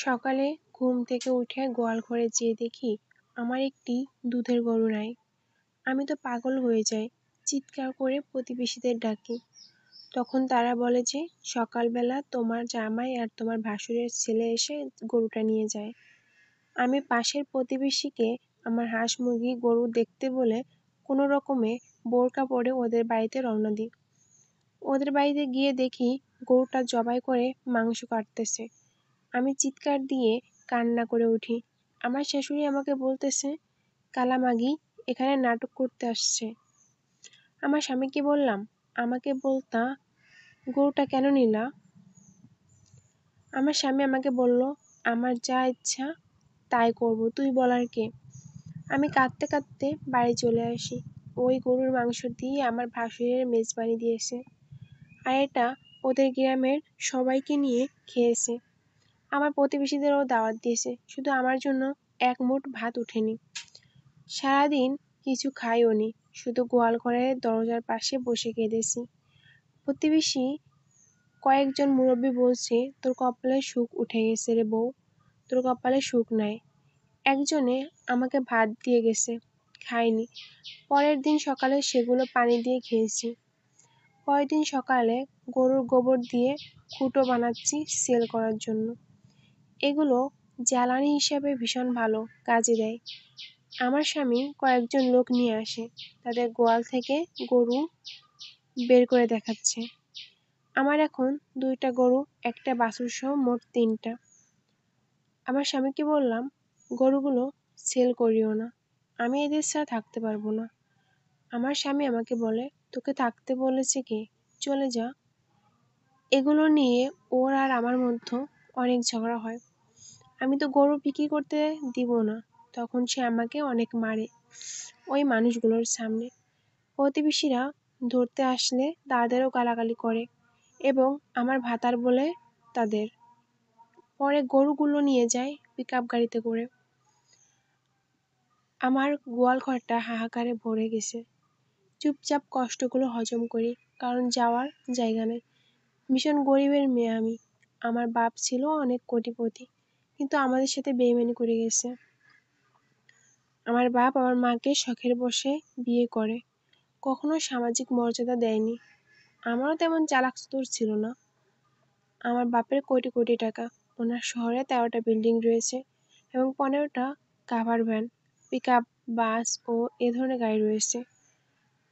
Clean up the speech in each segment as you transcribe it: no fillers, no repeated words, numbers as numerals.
সকালে ঘুম থেকে উঠে গোয়াল ঘরে যেয়ে দেখি আমার একটি দুধের গরু নাই। আমি তো পাগল হয়ে যাই, চিৎকার করে প্রতিবেশীদের ডাকি। তখন তারা বলে যে সকালবেলা তোমার জামাই আর তোমার ভাসুরের ছেলে এসে গরুটা নিয়ে যায়। আমি পাশের প্রতিবেশীকে আমার হাঁস মুরগি গরু দেখতে বলে কোনো রকমে বোরকা পরে ওদের বাড়িতে রওনা দিই। ওদের বাড়িতে গিয়ে দেখি গরুটা জবাই করে মাংস কাটতেছে। আমি চিৎকার দিয়ে কান্না করে উঠি। আমার শাশুড়ি আমাকে বলতেছে, কালামাগি এখানে নাটক করতে আসছে। আমার স্বামীকে বললাম, আমাকে বলতা গরুটা কেন নিলা? আমার স্বামী আমাকে বলল, আমার যা ইচ্ছা তাই করব, তুই বলার কে? আমি কাঁদতে কাঁদতে বাড়ি চলে আসি। ওই গরুর মাংস দিয়ে আমার ভাসুরের মেজবানি দিয়েছে, আর এটা ওদের গ্রামের সবাইকে নিয়ে খেয়েছে। আমার প্রতিবেশীদেরও দাওয়াত দিয়েছে, শুধু আমার জন্য এক মুঠ ভাত ওঠেনি। সারাদিন কিছু খাইও নি, শুধু গোয়াল ঘরের দরজার পাশে বসে কেঁদেছি। প্রতিবেশী কয়েকজন মুরব্বী বলছে, তোর কপালে সুখ উঠে গেছে রে বউ, তোর কপালে সুখ নাই। একজনে আমাকে ভাত দিয়ে গেছে, খাইনি। পরের দিন সকালে সেগুলো পানি দিয়ে খেয়েছি। পরের দিন সকালে গরুর গোবর দিয়ে কুটো বানাচ্ছি সেল করার জন্য। এগুলো জ্বালানি হিসাবে ভীষণ ভালো কাজে দেয়। আমার স্বামী কয়েকজন লোক নিয়ে আসে, তাদের গোয়াল থেকে গরু বের করে দেখাচ্ছে। আমার এখন 2টা গরু, একটা বাছুর সহ মোট 3টা। আমার স্বামীকে বললাম, গরুগুলো সেল করিও না, আমি এদের ছাড়া থাকতে পারবো না। আমার স্বামী আমাকে বলে, তোকে থাকতে বলেছে কে, চলে যা। এগুলো নিয়ে ওর আর আমার মধ্যে অনেক ঝগড়া হয়। আমি তো গরু বিক্রি করতে দিব না, তখন সে আমাকে অনেক মারে ওই মানুষগুলোর সামনে। প্রতিবেশীরা ধরতে আসলে তাদেরও গালাগালি করে এবং আমার ভাতার বলে তাদের। পরে গরুগুলো নিয়ে যায় পিকআপ গাড়িতে করে। আমার গোয়াল ঘরটা হাহাকারে ভরে গেছে। চুপচাপ কষ্টগুলো হজম করি, কারণ যাওয়ার জায়গা নেই। ভীষণ গরিবের মেয়ে আমি। আমার বাপ ছিল অনেক কোটিপতি, কিন্তু আমাদের সাথে বেইমানি করে গেছে। আমার বাপ আমার মাকে শখের বশে বিয়ে করে, কখনো সামাজিক মর্যাদা দেয়নি। আমারও তেমন চালাক চতুর ছিল না। আমার বাপের কোটি কোটি টাকা, ওনার শহরে 13টা বিল্ডিং রয়েছে এবং 15টা কাভার ভ্যান, পিকআপ, বাস ও এ ধরনের গাড়ি রয়েছে।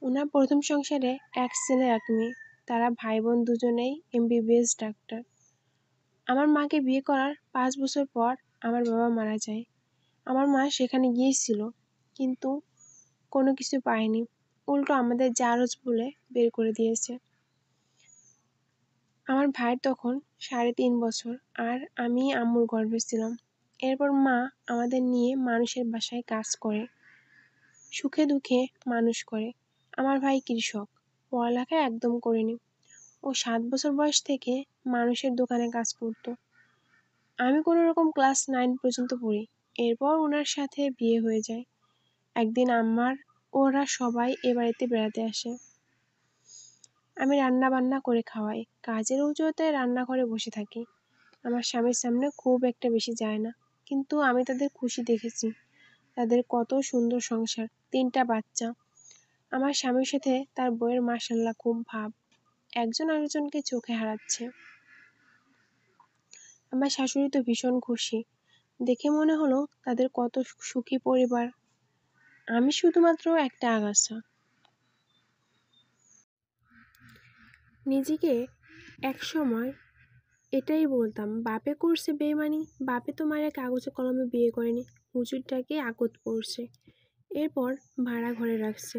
ওনার প্রথম সংসারে 1 ছেলে 1 মেয়ে, তারা ভাই বোন দুজনেই MBBS ডাক্তার। আমার মাকে বিয়ে করার 5 বছর পর আমার বাবা মারা যায়। আমার মা সেখানে গিয়েছিল, কিন্তু কোনো কিছু পায়নি, উল্টো আমাদের জারজ বলে বের করে দিয়েছে। আমার ভাইয়ের তখন 3.5 বছর, আর আমি আম্মুর গর্ভে ছিলাম। এরপর মা আমাদের নিয়ে মানুষের বাসায় কাজ করে, সুখে দুঃখে মানুষ করে। আমার ভাই কৃষক, পড়ালেখা একদম করেনি। ও 7 বছর বয়স থেকে মানুষের দোকানে কাজ করতো। আমি কোনো রকম ক্লাস 9 পর্যন্ত পড়ি। এরপর ওনার সাথে বিয়ে হয়ে যায়। একদিন ওরা সবাই এ বাড়িতে বেড়াতে আসে। আমি রান্না বান্না করে খাওয়াই, কাজের অজুহাতে রান্নাঘরে বসে থাকি। আমার স্বামীর সামনে খুব একটা বেশি যায় না, কিন্তু আমি তাদের খুশি দেখেছি। তাদের কত সুন্দর সংসার, 3টা বাচ্চা। আমার স্বামীর সাথে তার বউয়ের মাশাআল্লাহ খুব ভাব, একজন আরেকজনকে চোখে হারাচ্ছে। আমার শাশুড়ি তো ভীষণ খুশি, দেখে মনে হলো তাদের কত সুখী পরিবার। আমি শুধুমাত্র একটা আগাছা। নিজেকে একসময় এটাই বলতাম, বাপে করছে বেইমানি, বাপে তো মায়ের কাগজে কলমে বিয়ে করেনি, হুজুরটাকে আকত পড়ছে, এরপর ভাড়া ঘরে রাখছে,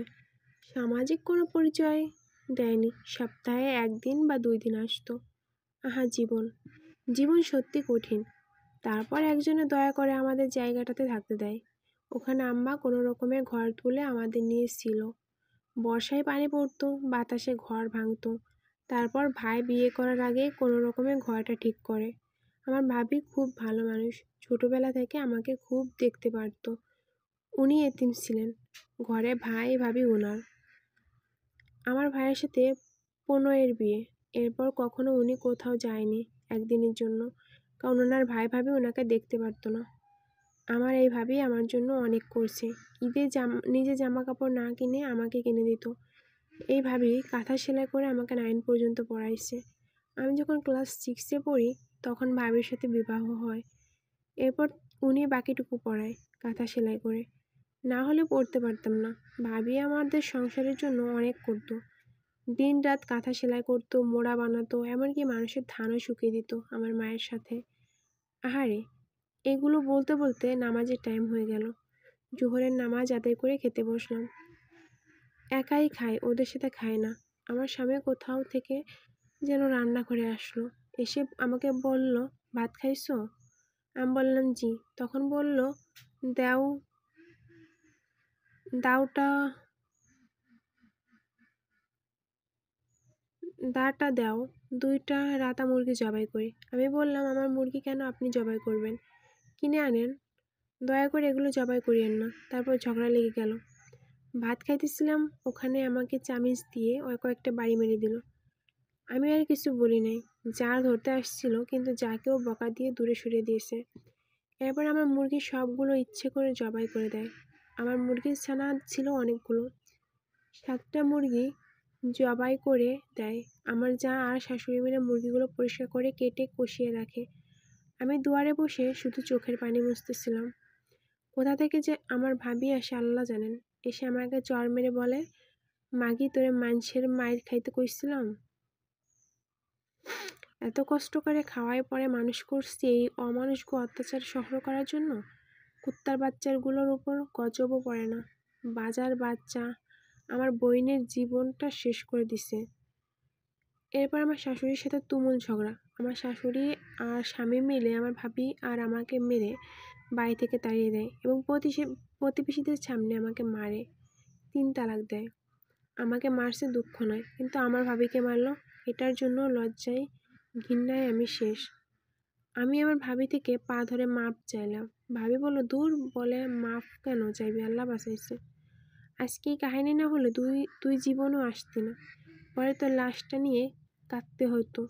সামাজিক কোনো পরিচয় দেয়নি, সপ্তাহে 1 দিন বা 2 দিন আসতো। আহা জীবন, জীবন সত্যি কঠিন। তারপর একজনে দয়া করে আমাদের জায়গাটাতে থাকতে দেয়। ওখানে আম্মা কোনো রকমে ঘর তুলে আমাদের নিয়ে ছিল। বর্ষায় পানি পড়তো, বাতাসে ঘর ভাঙতো। তারপর ভাই বিয়ে করার আগে কোনো রকমে ঘরটা ঠিক করে। আমার ভাবি খুব ভালো মানুষ, ছোটবেলা থেকে আমাকে খুব দেখতে পারতো। উনি এতিম ছিলেন, ঘরে ভাই ভাবি ওনার। আমার ভাইয়ের সাথে 15-এর বিয়ে, এরপর কখনো উনি কোথাও যায়নি একদিনের জন্য। কারণ ওনার ভাই ভাবি ওনাকে দেখতে পারতো না। আমার এই ভাবি আমার জন্য অনেক করছে। ঈদে নিজে জামা কাপড় না কিনে আমাকে কিনে দিত। এই ভাবি কাঁথা সেলাই করে আমাকে 9 পর্যন্ত পড়াইছে। আমি যখন ক্লাস 6-এ পড়ি তখন ভাবির সাথে বিবাহ হয়। এরপর উনি বাকিটুকু পড়ায় কাঁথা সেলাই করে। না হলে পড়তে পারতাম না। ভাবি আমাদের সংসারের জন্য অনেক করতো। দিন রাত কাঁথা সেলাই করতো, মোড়া বানাতো, এমনকি মানুষের ধানও শুকিয়ে দিত আমার মায়ের সাথে। আহারে, এগুলো বলতে বলতে নামাজের টাইম হয়ে গেল। জোহরের নামাজ আদায় করে খেতে বসলাম। একাই খাই, ওদের সাথে খাই না। আমার স্বামী কোথাও থেকে যেন রান্না করে আসলো। এসে আমাকে বলল, ভাত খাইছো? আমি বললাম জি। তখন বলল, দাও দাওটা দাটা দাও, 2টা রাতা মুরগি জবাই করি। আমি বললাম, আমার মুরগি কেন আপনি জবাই করবেন? কিনে আনেন। দয়া করে এগুলো জবাই করিয়েন না। তারপর ঝগড়া লেগে গেল। ভাত খাইতেছিলাম, ওখানে আমাকে চামিচ দিয়ে কয়েকটা বাড়ি মেরে দিল। আমি আর কিছু বলি নাই। যা ধরতে আসছিল, কিন্তু যাকেও বকা দিয়ে দূরে সরিয়ে দিয়েছে। এরপর আমার মুরগি সবগুলো ইচ্ছে করে জবাই করে দেয়। আমার মুরগির ছানা ছিল অনেকগুলো। 7টা মুরগি জবাই করে দেয়। আমার যা আর শাশুড়ি মিলে মুরগিগুলো পরিষ্কার করে কেটে কষিয়ে রাখে। আমি দুয়ারে বসে শুধু চোখের পানি মুছতেছিলাম। কোথা থেকে যে আমার ভাবি আসে আল্লাহ জানেন। এসে আমাকে চড় মেরে বলে, মাগি তোরে মানুষের মায়ের খাইতে কইছিলাম? এত কষ্ট করে খাওয়ায় পরে মানুষ করছি এই অমানুষকে অত্যাচার সহ্য করার জন্য? কুত্তার বাচ্চাগুলোর উপর গজবও পড়ে না। বাজার বাচ্চা আমার বইনের জীবনটা শেষ করে দিছে। এরপর আমার শাশুড়ির সাথে তুমুল ঝগড়া। আমার শাশুড়ি আর স্বামী মিলে আমার ভাবি আর আমাকে মেরে বাড়ি থেকে তাড়িয়ে দেয় এবং প্রতিবেশীদের সামনে আমাকে মারে। 3 তালাক দেয়। আমাকে মারছে দুঃখ নয়, কিন্তু আমার ভাবিকে মারলো। এটার জন্য লজ্জায় ঘৃণায় আমি শেষ। আমি আমার ভাবি থেকে পা ধরে মাপ চাইলাম। ভাবি বলল, দূর, বলে মাপ কেন চাইবি, আল্লাহ বাঁচাইছে। আজকে এই কাহিনী না হলে তুই জীবনও আসতি না। পরে তোর লাশটা নিয়ে কাঁদতে হতো।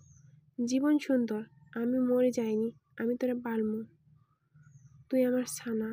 জীবন সুন্দর, আমি মরে যাইনি, আমি তোরা পালমু, তুই আমার ছানা।